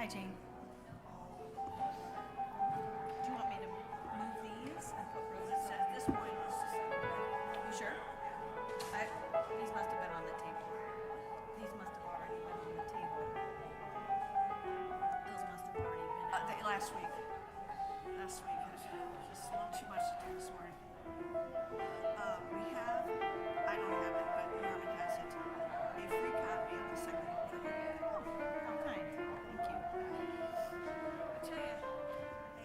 Hi, Jane. Do you want me to move these and put roses At this point, it's just You sure? These must have been on the table. These must have already been on the table. Those must have already been out. last week. Last week, it was just a little too much to do this morning. We have, I don't have it, but Norman has it, a free copy of the second book of the year. Oh, how kind. Thank you. I tell you,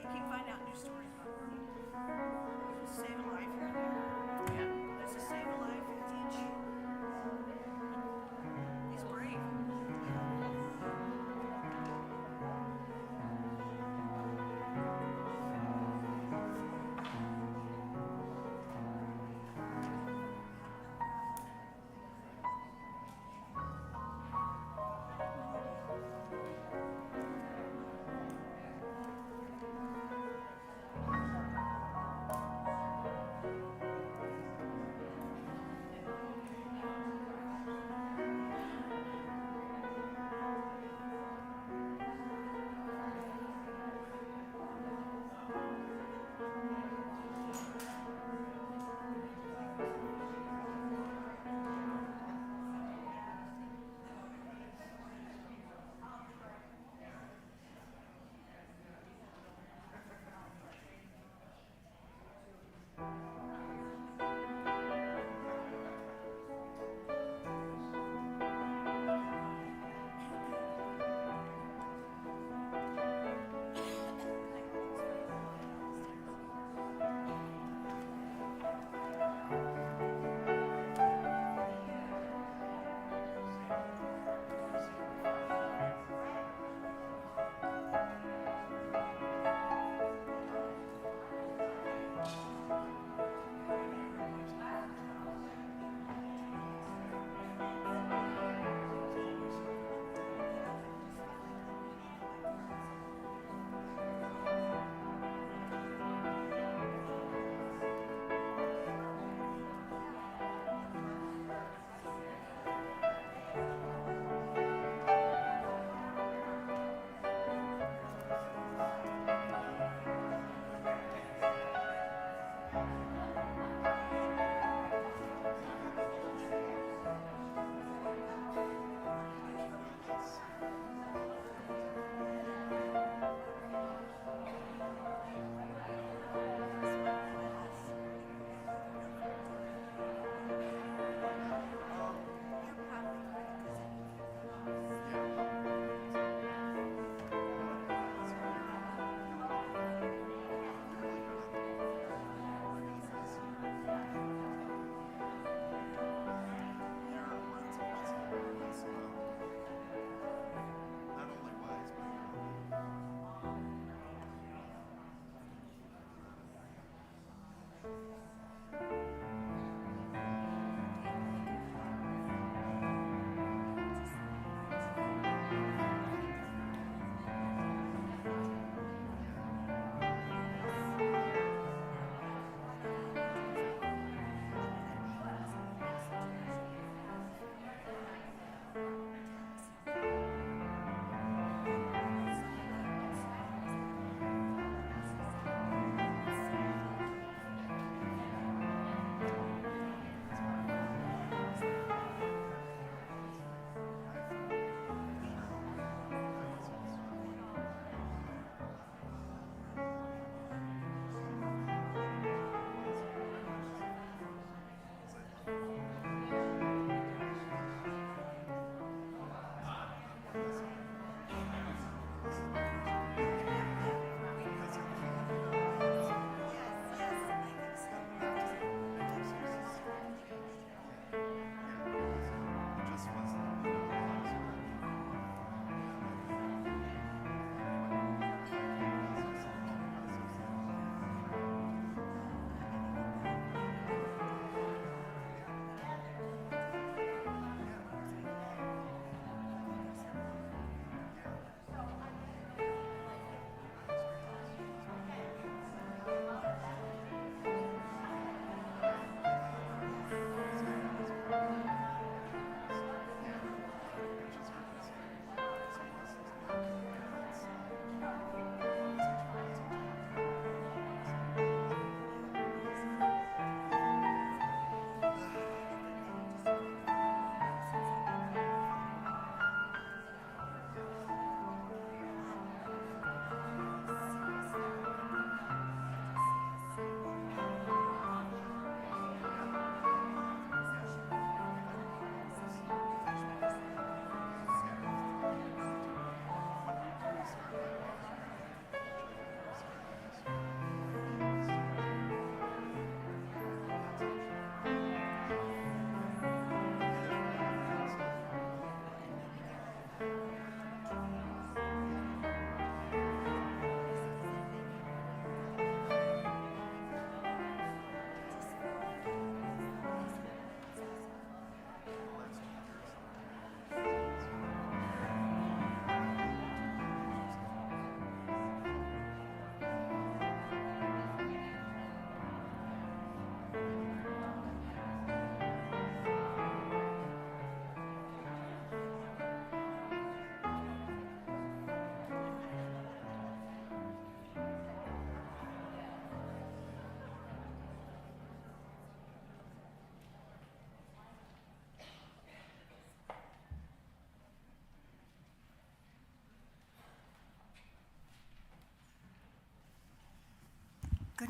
you can find out new stories about Bernie. Save a life here and there. Yeah. There's a save a life at each. He's brave.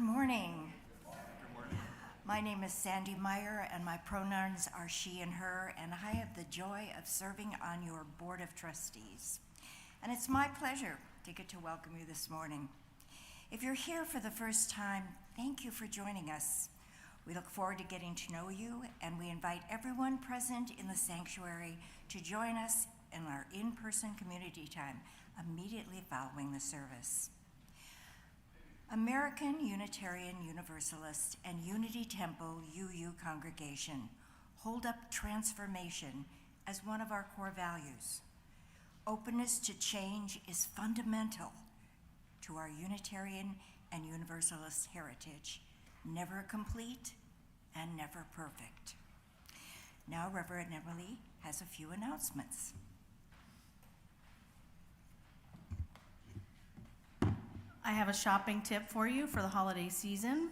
morning. Good morning. My name is Sandy Meyer, and my pronouns are she and her, and I have the joy of serving on your Board of Trustees. And it's my pleasure to get to welcome you this morning. If you're here for the first time, thank you for joining us. We look forward to getting to know you, and we invite everyone present in the sanctuary to join us in our in-person community time immediately following the service. American Unitarian Universalist and Unity Temple UU congregation hold up transformation as one of our core values. Openness to change is fundamental to our Unitarian and Universalist heritage, never complete and never perfect. Now Reverend Emily has a few announcements. I have a shopping tip for you for the holiday season.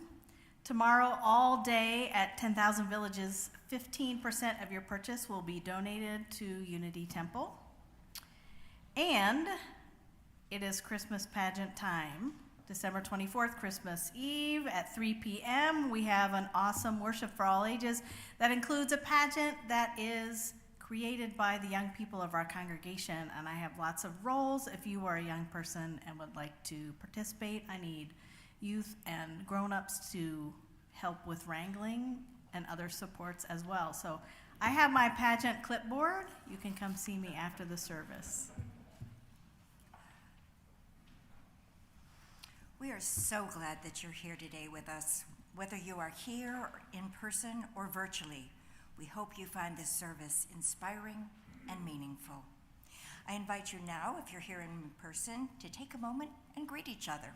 Tomorrow, all day at 10,000 Villages, 15% of your purchase will be donated to Unity Temple. And it is Christmas pageant time. December 24th, Christmas Eve at 3 p.m. We have an awesome worship for all ages that includes a pageant that is created by the young people of our congregation, and I have lots of roles. If you are a young person and would like to participate, I need youth and grown-ups to help with wrangling and other supports as well. So I have my pageant clipboard. You can come see me after the service. We are so glad that you're here today with us, whether you are here in person or virtually. We hope you find this service inspiring and meaningful. I invite you now, if you're here in person, to take a moment and greet each other.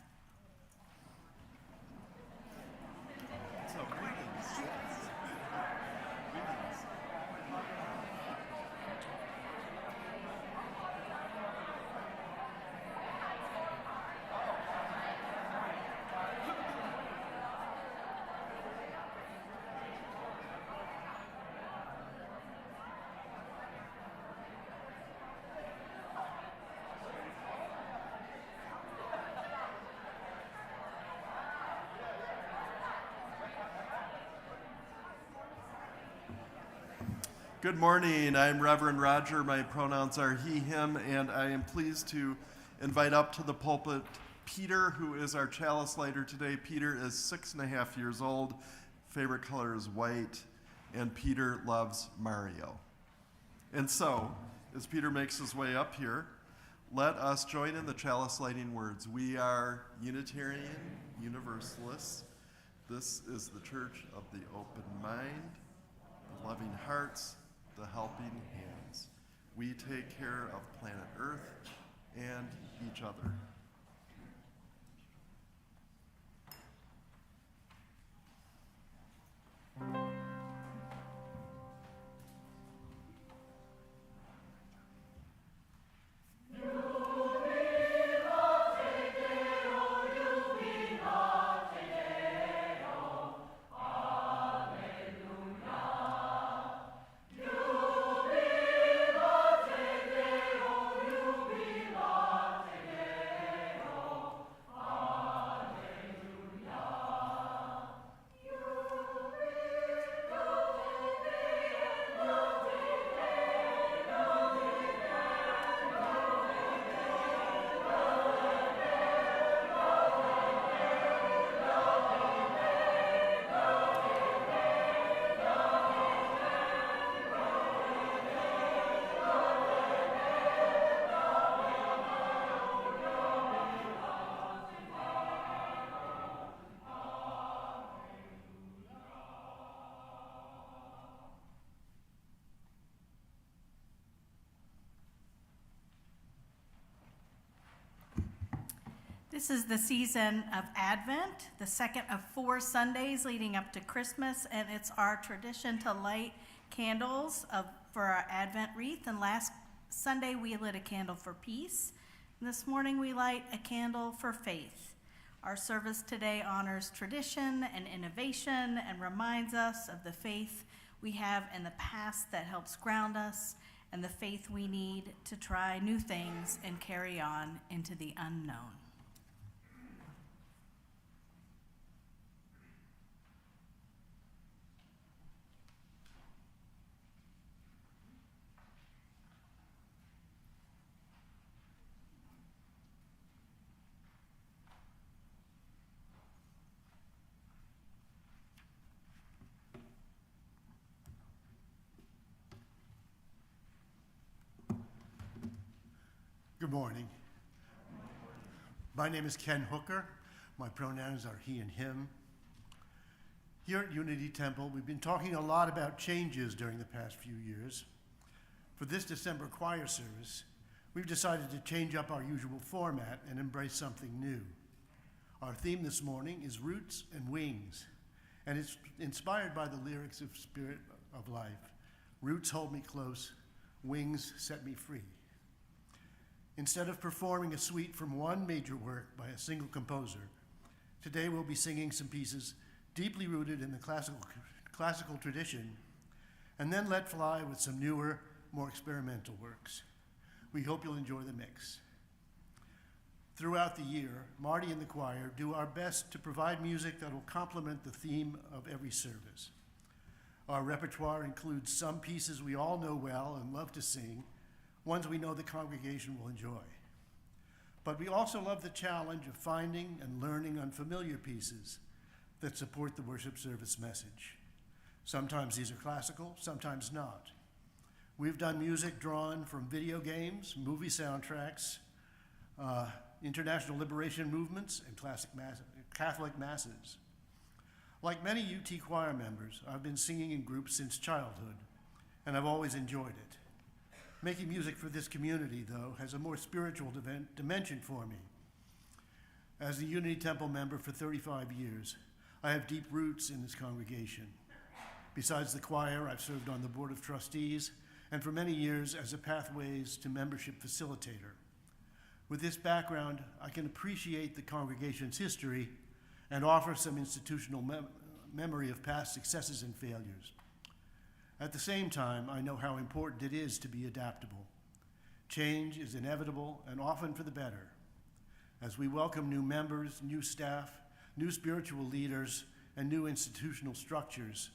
So, greetings. Greetings. Good morning. I'm Reverend Roger. My pronouns are he, him, and I am pleased to invite up to the pulpit Peter, who is our chalice lighter today. Peter is 6.5 years old. Favorite color is white, and Peter loves Mario. And so, as Peter makes his way up here, let us join in the chalice lighting words. We are Unitarian Universalists. This is the church of the open mind, the loving hearts, the helping hands. We take care of planet Earth and each other. This is the season of Advent, the second of 4 Sundays leading up to Christmas, and it's our tradition to light candles for our Advent wreath. And last Sunday we lit a candle for peace, and this morning we light a candle for faith. Our service today honors tradition and innovation and reminds us of the faith we have in the past that helps ground us and the faith we need to try new things and carry on into the unknown. Good morning. My name is Ken Hooker. My pronouns are he and him. Here at Unity Temple, we've been talking a lot about changes during the past few years. For this December choir service, we've decided to change up our usual format and embrace something new. Our theme this morning is Roots and Wings, and it's inspired by the lyrics of Spirit of Life. Roots hold me close, wings set me free. Instead of performing a suite from one major work by a single composer, today we'll be singing some pieces deeply rooted in the classical tradition, and then let fly with some newer, more experimental works. We hope you'll enjoy the mix. Throughout the year, Marty and the choir do our best to provide music that will complement the theme of every service. Our repertoire includes some pieces we all know well and love to sing, ones we know the congregation will enjoy. But we also love the challenge of finding and learning unfamiliar pieces that support the worship service message. Sometimes these are classical, sometimes not. We've done music drawn from video games, movie soundtracks, international liberation movements, and Catholic masses. Like many UT choir members, I've been singing in groups since childhood, and I've always enjoyed it. Making music for this community, though, has a more spiritual dimension for me. As a Unity Temple member for 35 years, I have deep roots in this congregation. Besides the choir, I've served on the Board of Trustees and for many years as a Pathways to Membership facilitator. With this background, I can appreciate the congregation's history and offer some institutional memory of past successes and failures. At the same time, I know how important it is to be adaptable. Change is inevitable and often for the better. As we welcome new members, new staff, new spiritual leaders, and new institutional structures,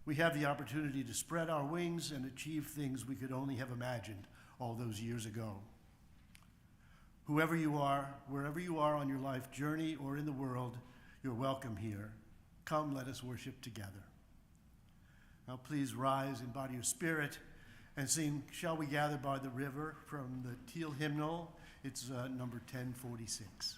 we have the opportunity to spread our wings and achieve things we could only have imagined all those years ago. Whoever you are, wherever you are on your life journey or in the world, you're welcome here. Come, let us worship together. Now please rise in body or spirit and sing Shall We Gather by the River from the Teal hymnal. It's number 1046.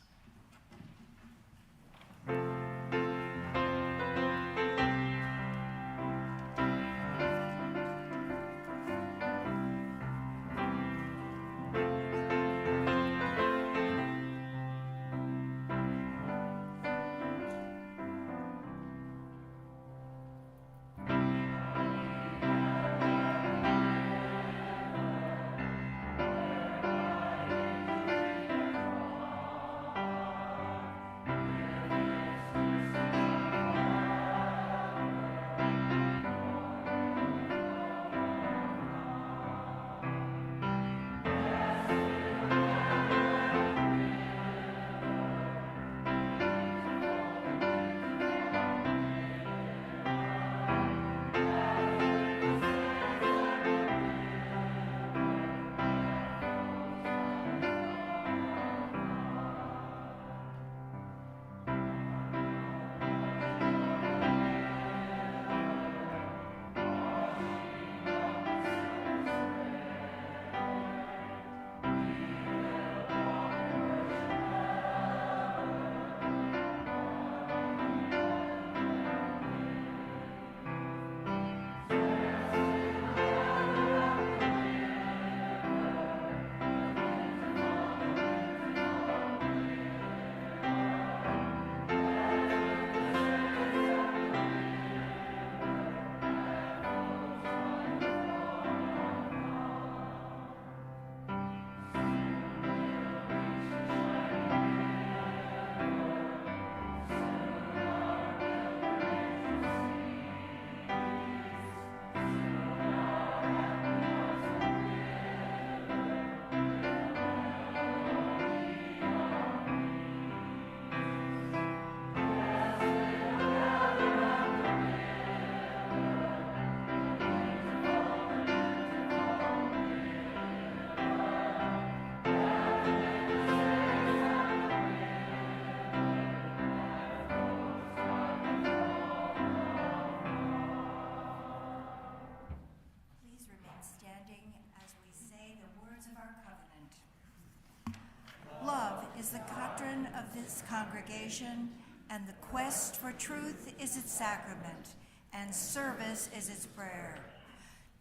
of this congregation, and the quest for truth is its sacrament, and service is its prayer.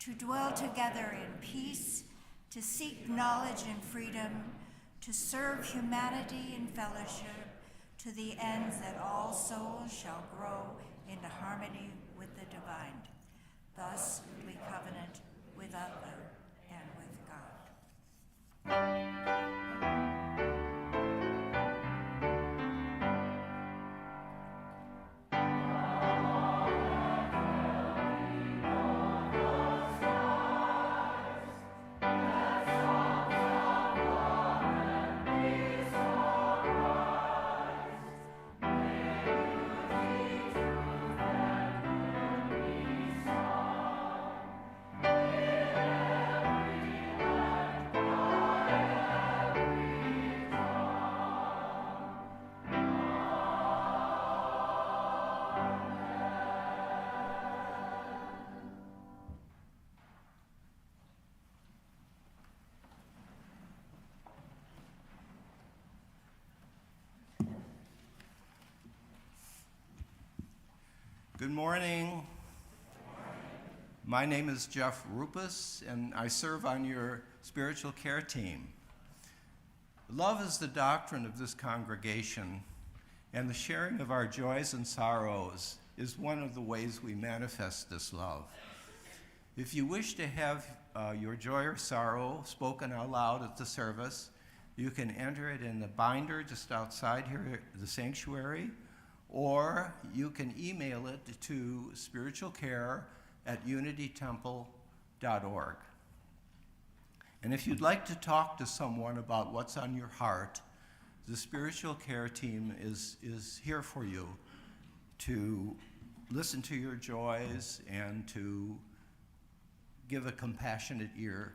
To dwell together in peace, to seek knowledge and freedom, to serve humanity in fellowship, to the end that all souls shall grow into harmony with the divine. Thus we covenant with other and with God. Good morning. My name is Jeff Rupus, and I serve on your spiritual care team. Love is the doctrine of this congregation, and the sharing of our joys and sorrows is one of the ways we manifest this love. If you wish to have your joy or sorrow spoken out loud at the service, you can enter it in the binder just outside here at the sanctuary, or you can email it to spiritualcare@unitytemple.org. And if you'd like to talk to someone about what's on your heart, the spiritual care team is here for you to listen to your joys and to give a compassionate ear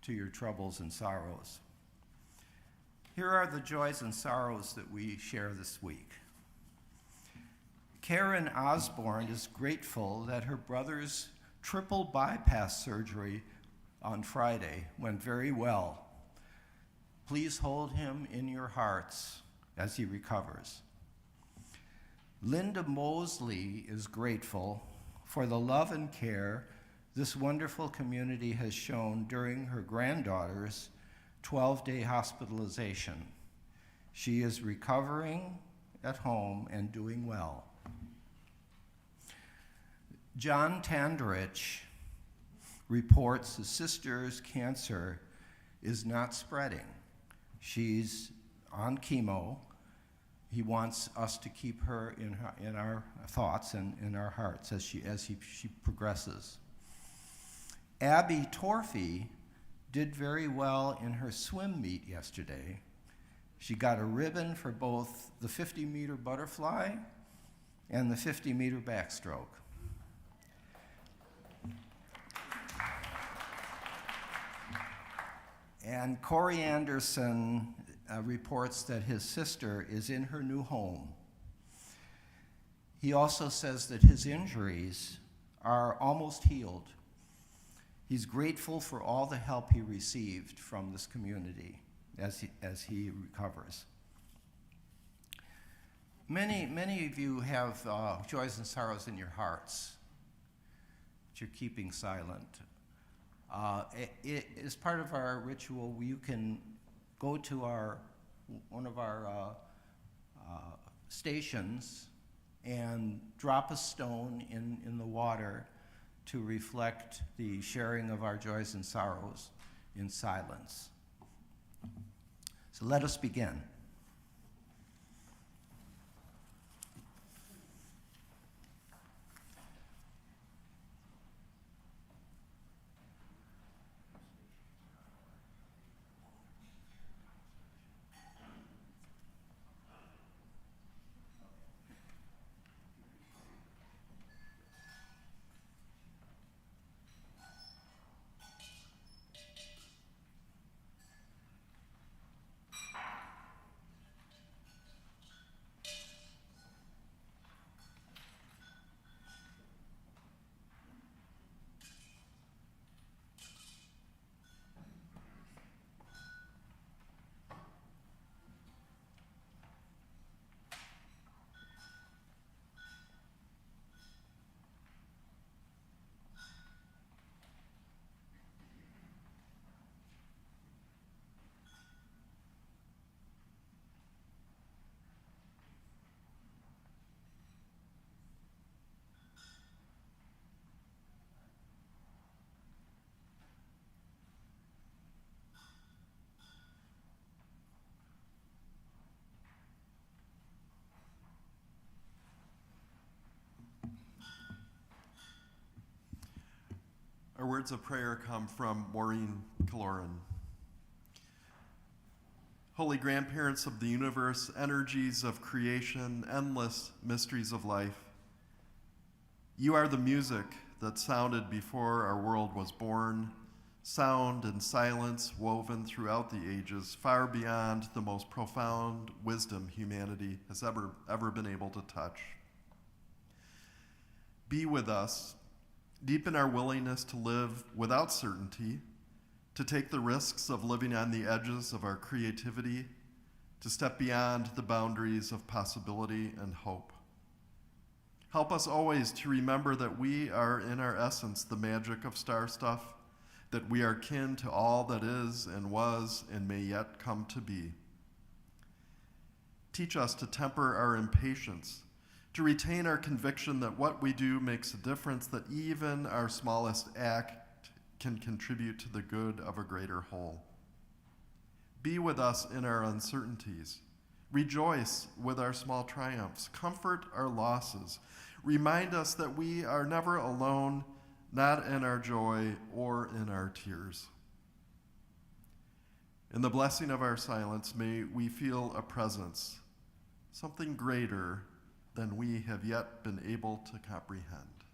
to your troubles and sorrows. Here are the joys and sorrows that we share this week. Karen Osborne is grateful that her brother's triple bypass surgery on Friday went very well. Please hold him in your hearts as he recovers. Linda Mosley is grateful for the love and care this wonderful community has shown during her granddaughter's 12-day hospitalization. She is recovering at home and doing well. John Tandrich reports his sister's cancer is not spreading. She's on chemo. He wants us to keep her in our thoughts and in our hearts as she progresses. Abby Torfey did very well in her swim meet yesterday. She got a ribbon for both the 50-meter butterfly and the 50-meter backstroke. And Corey Anderson reports that his sister is in her new home. He also says that his injuries are almost healed. He's grateful for all the help he received from this community as he recovers. Many of you have joys and sorrows in your hearts that you're keeping silent. As part of our ritual, you can go to one of our stations and drop a stone in the water to reflect the sharing of our joys and sorrows in silence. So let us begin. Our words of prayer come from Maureen Kaloran. Holy grandparents of the universe, energies of creation, endless mysteries of life, you are the music that sounded before our world was born, sound and silence woven throughout the ages, far beyond the most profound wisdom humanity has ever been able to touch. Be with us, deepen our willingness to live without certainty, to take the risks of living on the edges of our creativity, to step beyond the boundaries of possibility and hope. Help us always to remember that we are in our essence the magic of star stuff, that we are kin to all that is and was and may yet come to be. Teach us to temper our impatience, to retain our conviction that what we do makes a difference, that even our smallest act can contribute to the good of a greater whole. Be with us in our uncertainties. Rejoice with our small triumphs. Comfort our losses. Remind us that we are never alone, not in our joy or in our tears. In the blessing of our silence, may we feel a presence, something greater than we have yet been able to comprehend.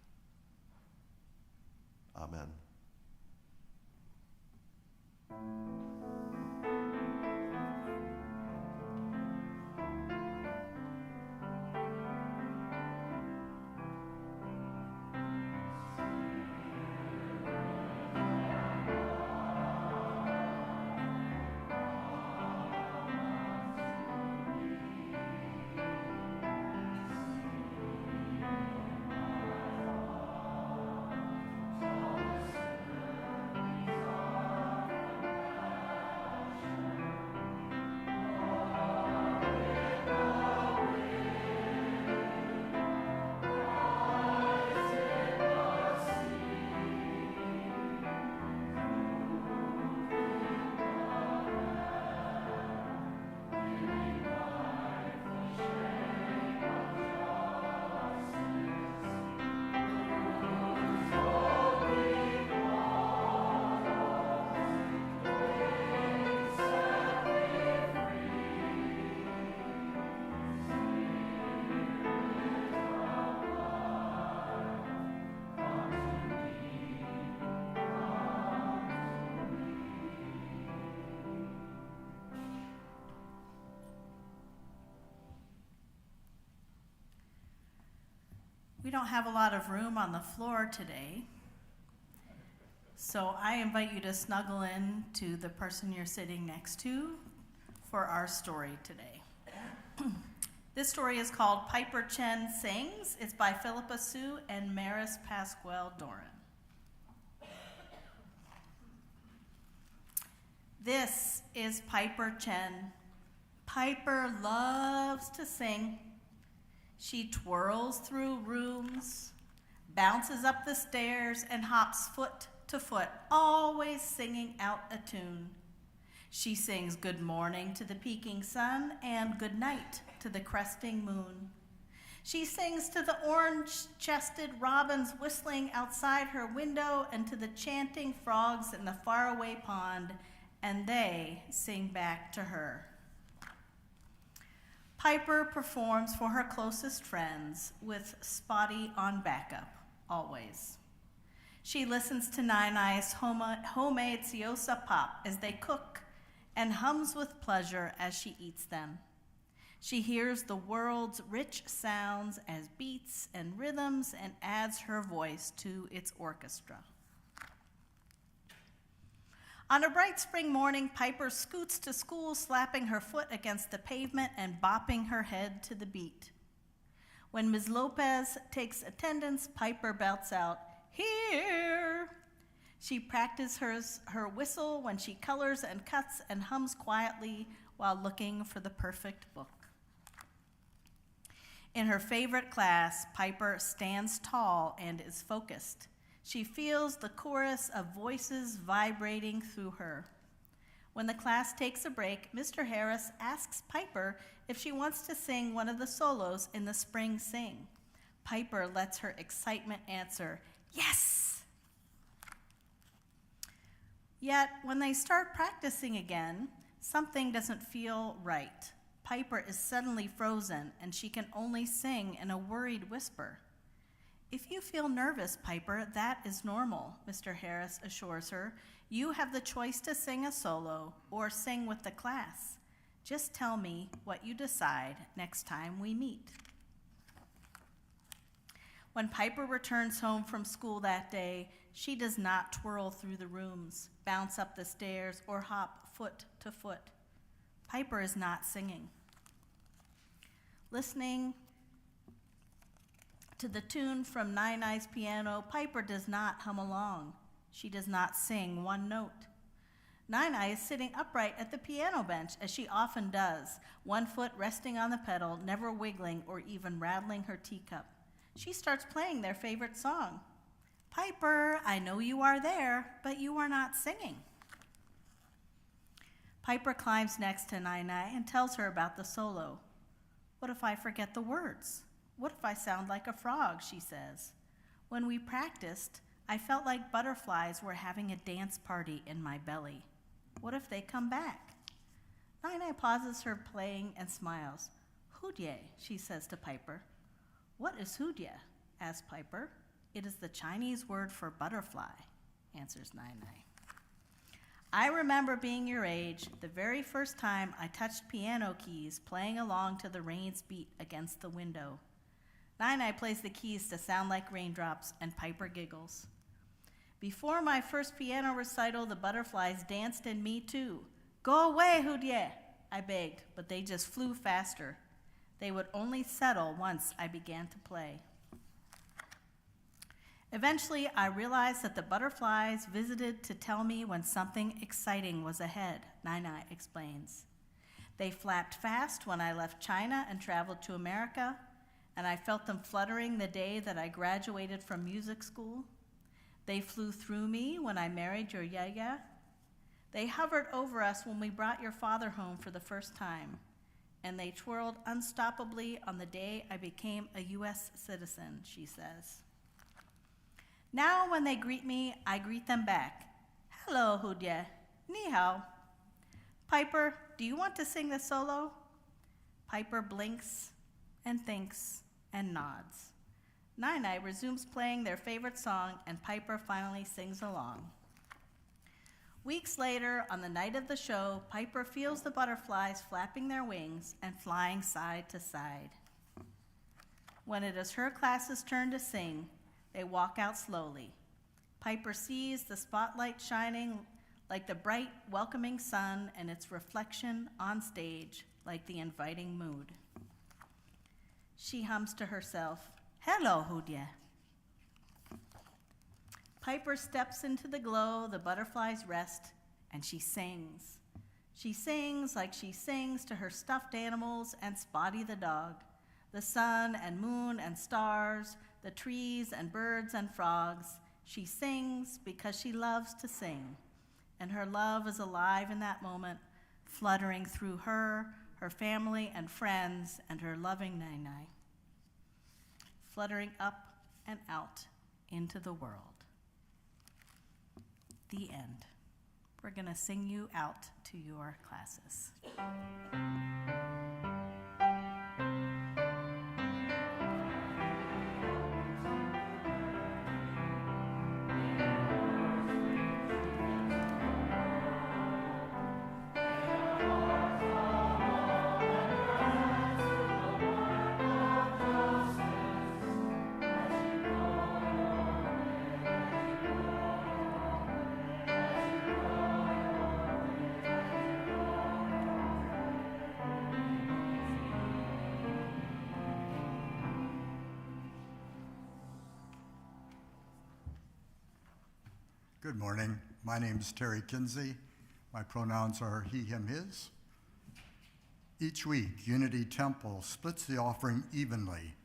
Amen. We don't have a lot of room on the floor today, so I invite you to snuggle in to the person you're sitting next to for our story today. This story is called Piper Chen Sings. It's by Philippa Sue and Maris Pasquale Doran. This is Piper Chen. Piper loves to sing. She twirls through rooms, bounces up the stairs, and hops foot to foot, always singing out a tune. She sings good morning to the peeking sun and good night to the cresting moon. She sings to the orange-chested robins whistling outside her window and to the chanting frogs in the faraway pond, and they sing back to her. Piper performs for her closest friends with Spotty on backup, always. She listens to Nine Eyes' homemade Siosa Pop as they cook and hums with pleasure as she eats them. She hears the world's rich sounds as beats and rhythms and adds her voice to its orchestra. On a bright spring morning, Piper scoots to school, slapping her foot against the pavement and bopping her head to the beat. When Ms. Lopez takes attendance, Piper belts out, "Here!" She practices her whistle when she colors and cuts and hums quietly while looking for the perfect book. In her favorite class, Piper stands tall and is focused. She feels the chorus of voices vibrating through her. When the class takes a break, Mr. Harris asks Piper if she wants to sing one of the solos in the spring sing. Piper lets her excitement answer, "Yes!" Yet, when they start practicing again, something doesn't feel right. Piper is suddenly frozen, and she can only sing in a worried whisper. If you feel nervous, Piper, that is normal, Mr. Harris assures her. You have the choice to sing a solo or sing with the class. Just tell me what you decide next time we meet. When Piper returns home from school that day, she does not twirl through the rooms, bounce up the stairs, or hop foot to foot. Piper is not singing. Listening to the tune from Nai-Nai's piano, Piper does not hum along. She does not sing one note. Nai-Nai is sitting upright at the piano bench, as she often does, one foot resting on the pedal, never wiggling or even rattling her teacup. She starts playing their favorite song. Piper, I know you are there, but you are not singing. Piper climbs next to Nai-Nai and tells her about the solo. What if I forget the words? What if I sound like a frog, she says. When we practiced, I felt like butterflies were having a dance party in my belly. What if they come back? Nai-Nai pauses her playing and smiles. Hudye, she says to Piper. What is hudye? Asks Piper. It is the Chinese word for butterfly, answers Nai-Nai. I remember being your age, the very first time I touched piano keys, playing along to the rain's beat against the window. Nai-Nai plays the keys to sound like raindrops, and Piper giggles. Before my first piano recital, the butterflies danced in me too. Go away, hudye, I begged, but they just flew faster. They would only settle once I began to play. Eventually, I realized that the butterflies visited to tell me when something exciting was ahead, Nai-Nai explains. They flapped fast when I left China and traveled to America, and I felt them fluttering the day that I graduated from music school. They flew through me when I married your yaya. They hovered over us when we brought your father home for the first time, and they twirled unstoppably on the day I became a U.S. citizen, she says. Now when they greet me, I greet them back. Hello, hudye. Ni hao. Piper, do you want to sing the solo? Piper blinks and thinks and nods. Nai-Nai resumes playing their favorite song, and Piper finally sings along. Weeks later, on the night of the show, Piper feels the butterflies flapping their wings and flying side to side. When it is her class's turn to sing, they walk out slowly. Piper sees the spotlight shining like the bright, welcoming sun and its reflection on stage like the inviting mood. She hums to herself, Hello, hudye. Piper steps into the glow, the butterflies rest, and she sings. She sings like she sings to her stuffed animals and Spotty the dog, the sun and moon and stars, the trees and birds and frogs. She sings because she loves to sing, and her love is alive in that moment, fluttering through her, her family and friends, and her loving Nai-Nai, fluttering up and out into the world. The end. We're going to sing you out to your classes. Good morning. My name is Terry Kinsey. My pronouns are he, him, his. Each week, Unity Temple splits the offering evenly.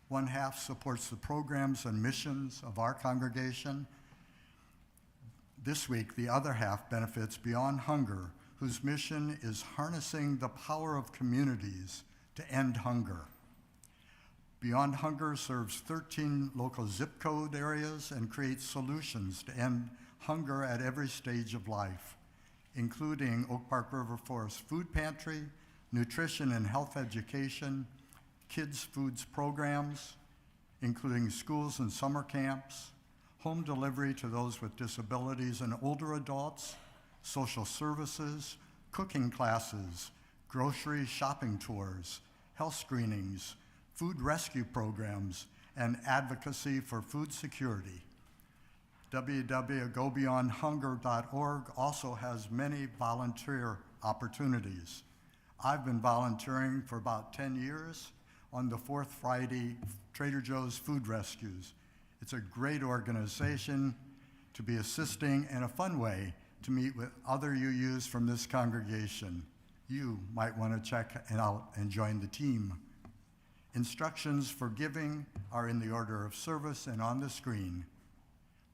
One half supports the programs and missions of our congregation. This week, the other half benefits Beyond Hunger, whose mission is harnessing the power of communities to end hunger. Beyond Hunger serves 13 local zip code areas and creates solutions to end hunger at every stage of life, including Oak Park River Forest Food Pantry, nutrition and health education, kids' foods programs, including schools and summer camps, home delivery to those with disabilities and older adults, social services, cooking classes, grocery shopping tours, health screenings, food rescue programs, and advocacy for food security. www.gobeyondhunger.org also has many volunteer opportunities. I've been volunteering for about 10 years on the Fourth Friday Trader Joe's Food Rescues. It's a great organization to be assisting and a fun way to meet with other UUs from this congregation. You might want to check it out and join the team. Instructions for giving are in the order of service and on the screen.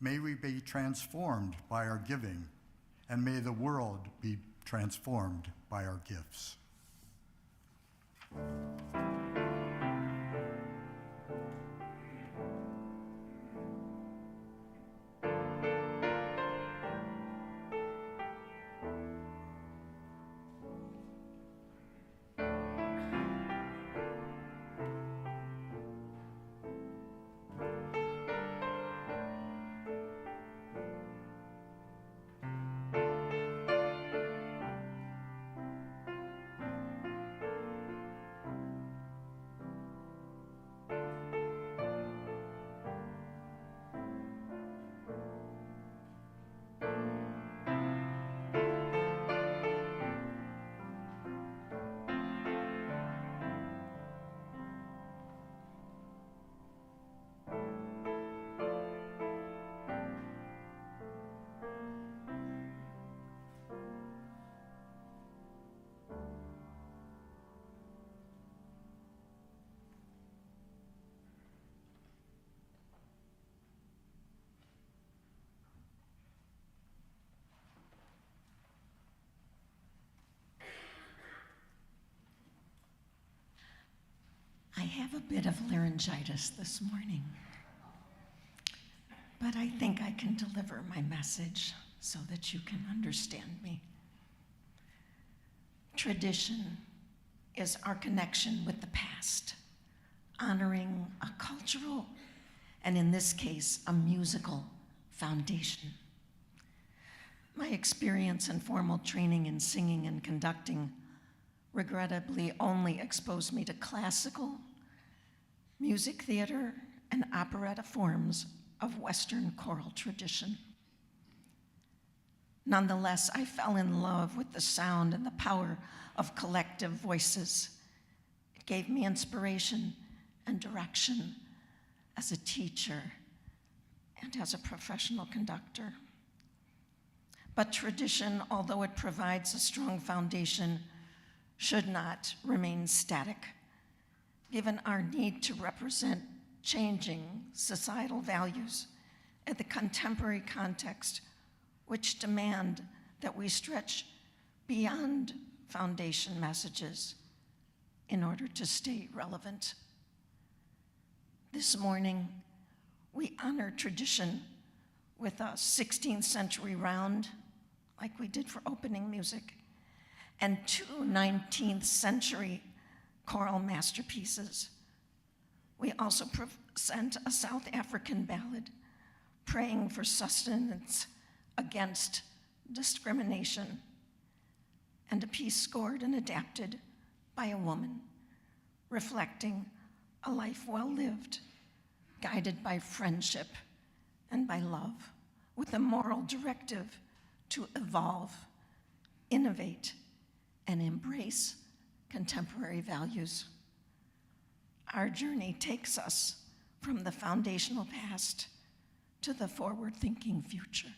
May we be transformed by our giving, and may the world be transformed by our gifts. I have a bit of laryngitis this morning, but I think I can deliver my message so that you can understand me. Tradition is our connection with the past, honoring a cultural, and in this case, a musical foundation. My experience and formal training in singing and conducting regrettably only exposed me to classical, music theater, and operetta forms of Western choral tradition. Nonetheless, I fell in love with the sound and the power of collective voices. It gave me inspiration and direction as a teacher and as a professional conductor. But tradition, although it provides a strong foundation, should not remain static, given our need to represent changing societal values in the contemporary context, which demand that we stretch beyond foundation messages in order to stay relevant. This morning, we honor tradition with a 16th century round, like we did for opening music, and 2 19th century choral masterpieces. We also present a South African ballad, praying for sustenance against discrimination, and a piece scored and adapted by a woman, reflecting a life well lived, guided by friendship and by love, with a moral directive to evolve, innovate, and embrace contemporary values. Our journey takes us from the foundational past to the forward-thinking future.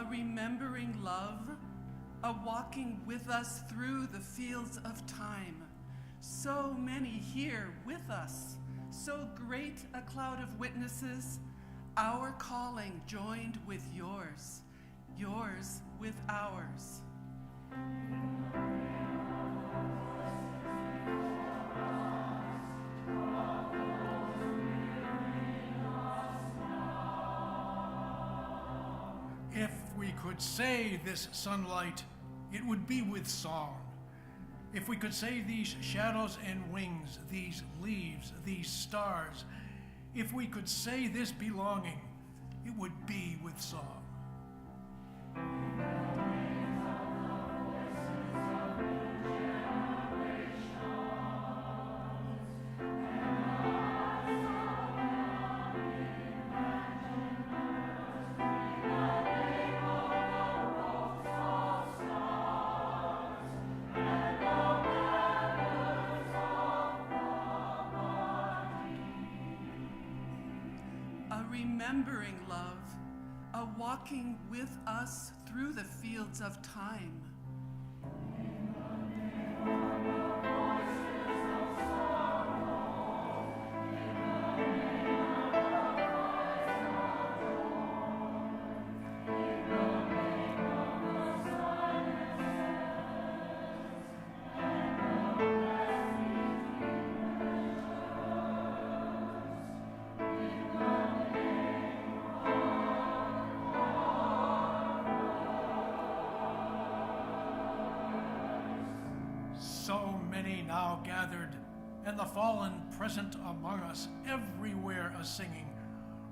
a remembering love, a walking with us through the fields of time. So many here with us, so great a cloud of witnesses, our calling joined with yours, yours with ours. If we could say this sunlight, it would be with song. If we could say these shadows and wings, these leaves, these stars, if we could say this belonging, it would be with song. Remembering love, a walking with us through the fields of time. So many now gathered, and the fallen present among us, everywhere a singing,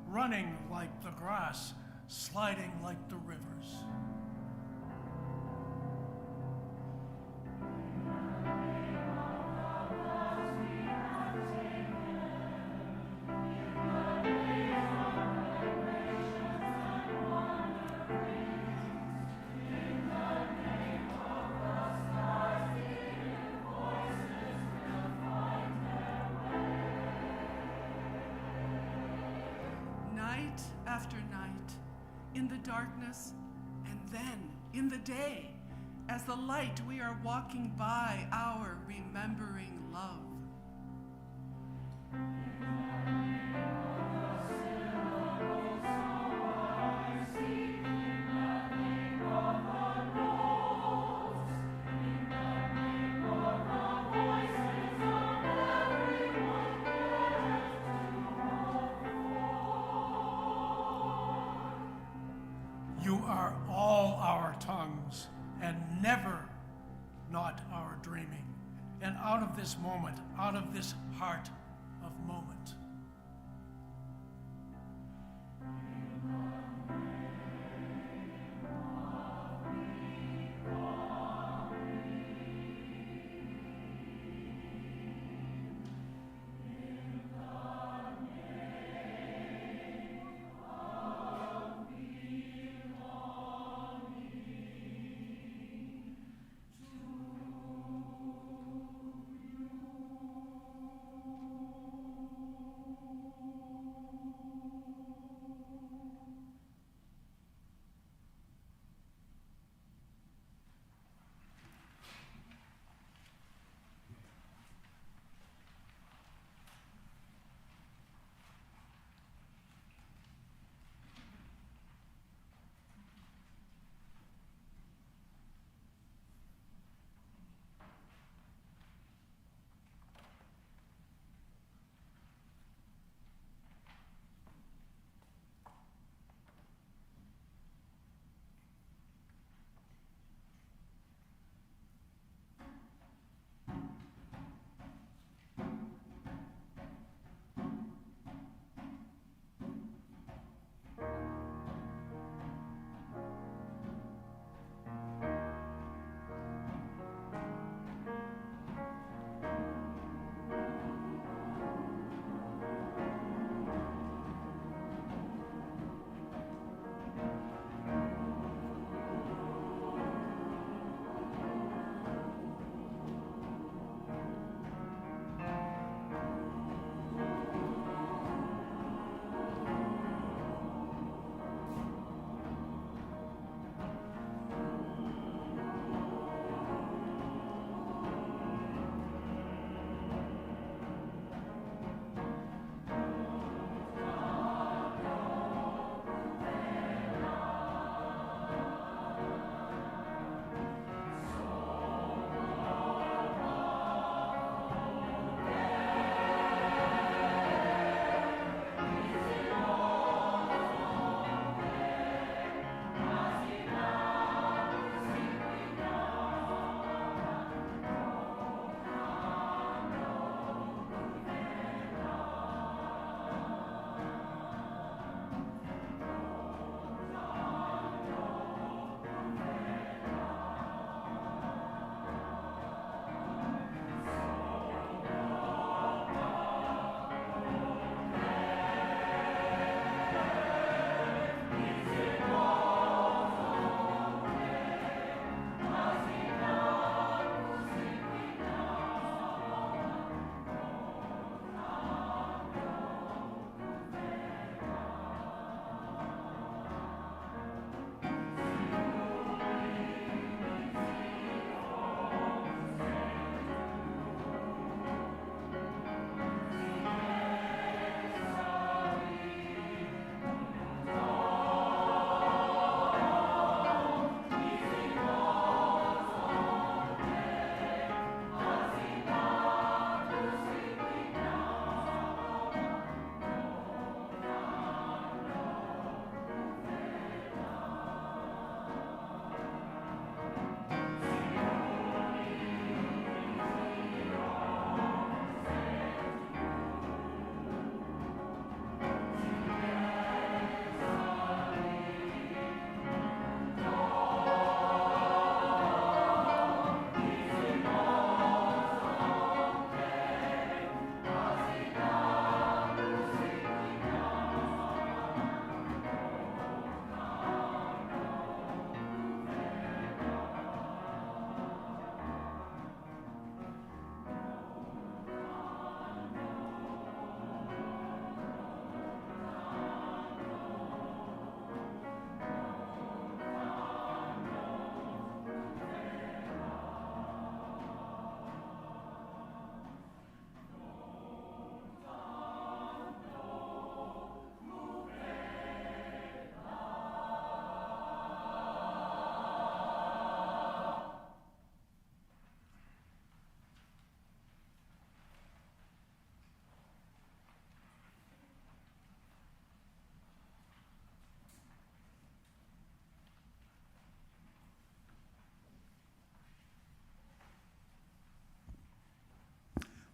running like the grass, sliding like the rivers. Night after night, in the darkness, and then in the day, as the light we are walking by our remembering love. You are all our tongues, and never not our dreaming. And out of this moment, out of this heart of moment,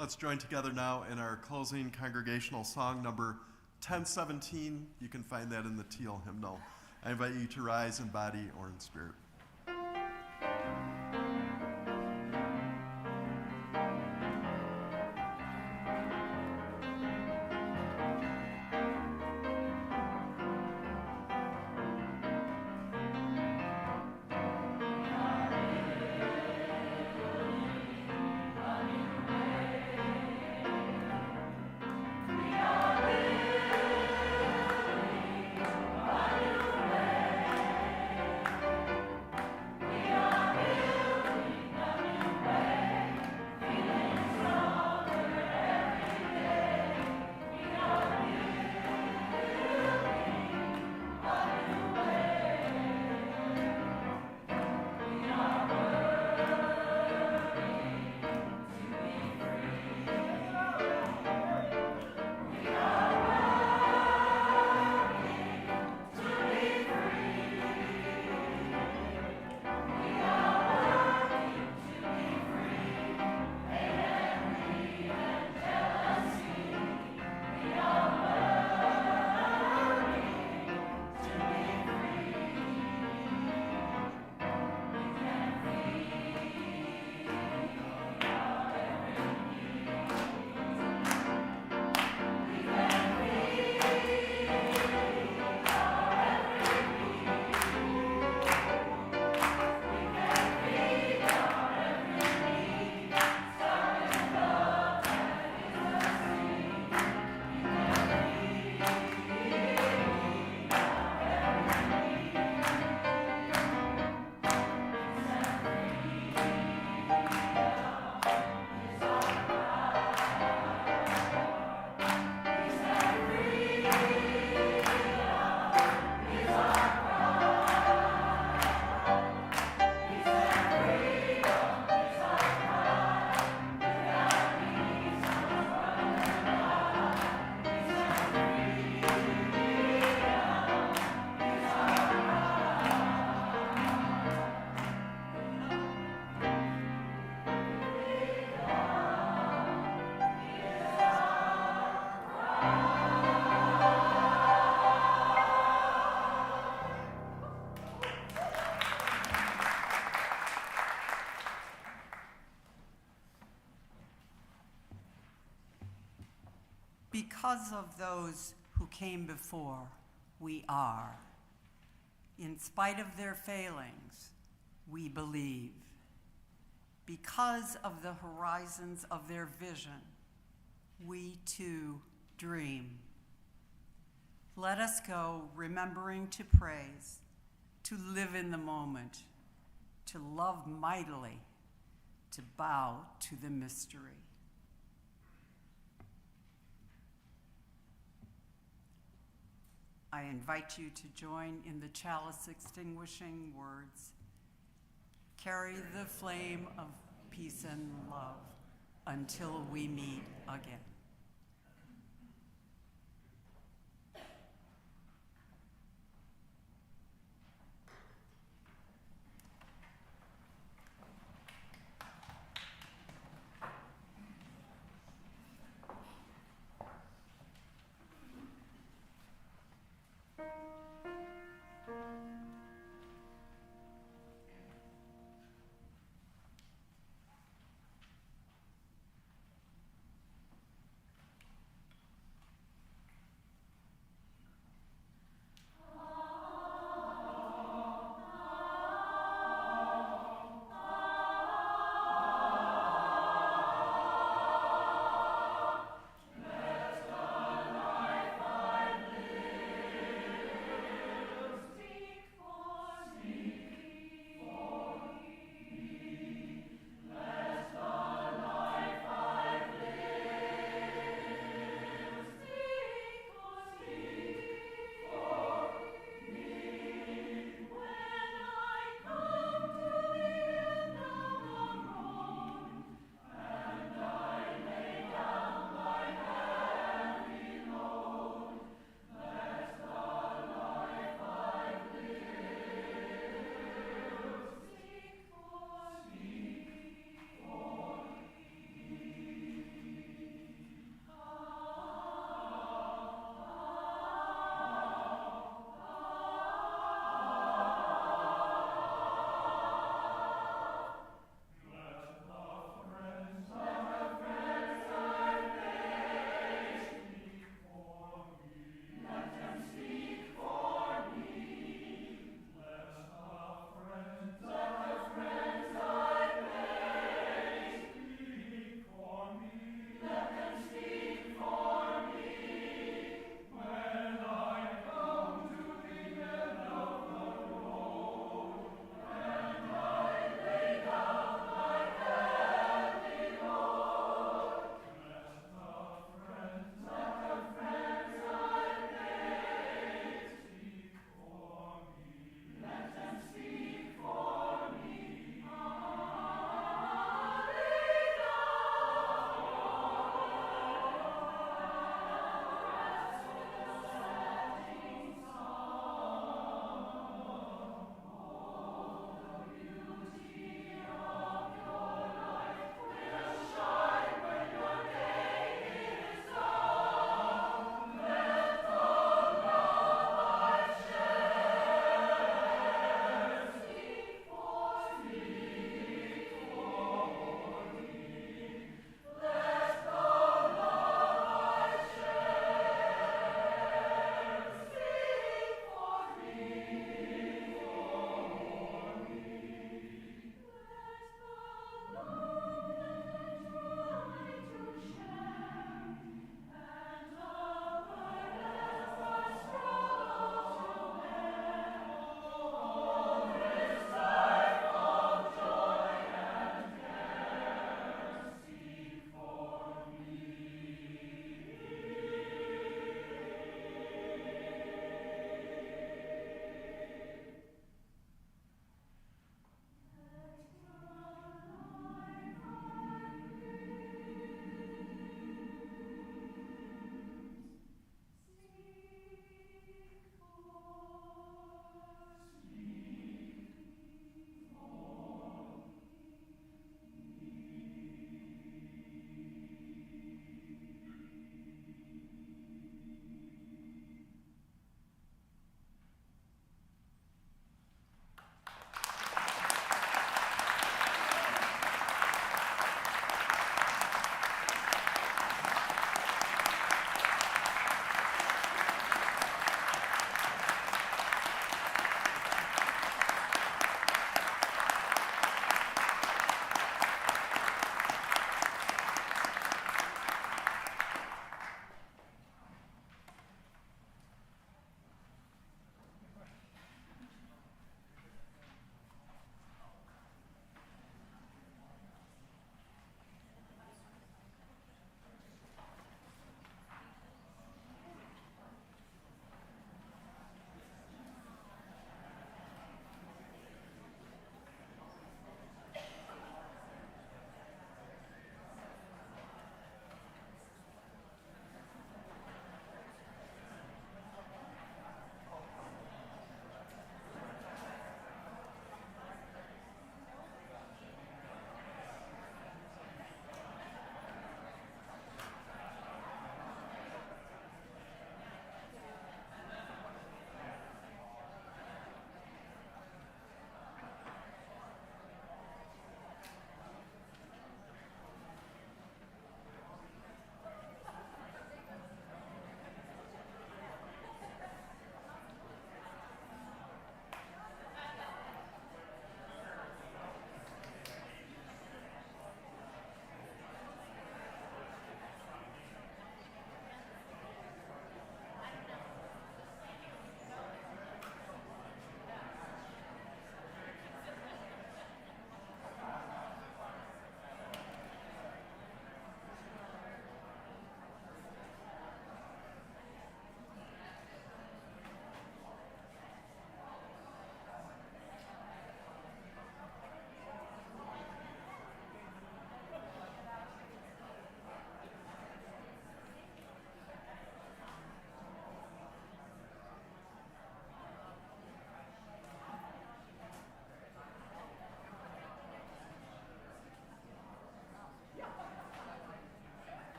Let's join together now in our closing congregational song, number 1017. You can find that in the teal hymnal. I invite you to rise in body or in spirit. Because of those who came before, we are. In spite of their failings, we believe. Because of the horizons of their vision, we too dream. Let us go remembering to praise, to live in the moment, to love mightily, to bow to the mystery. I invite you to join in the chalice extinguishing words. Carry the flame of peace and love until we meet again.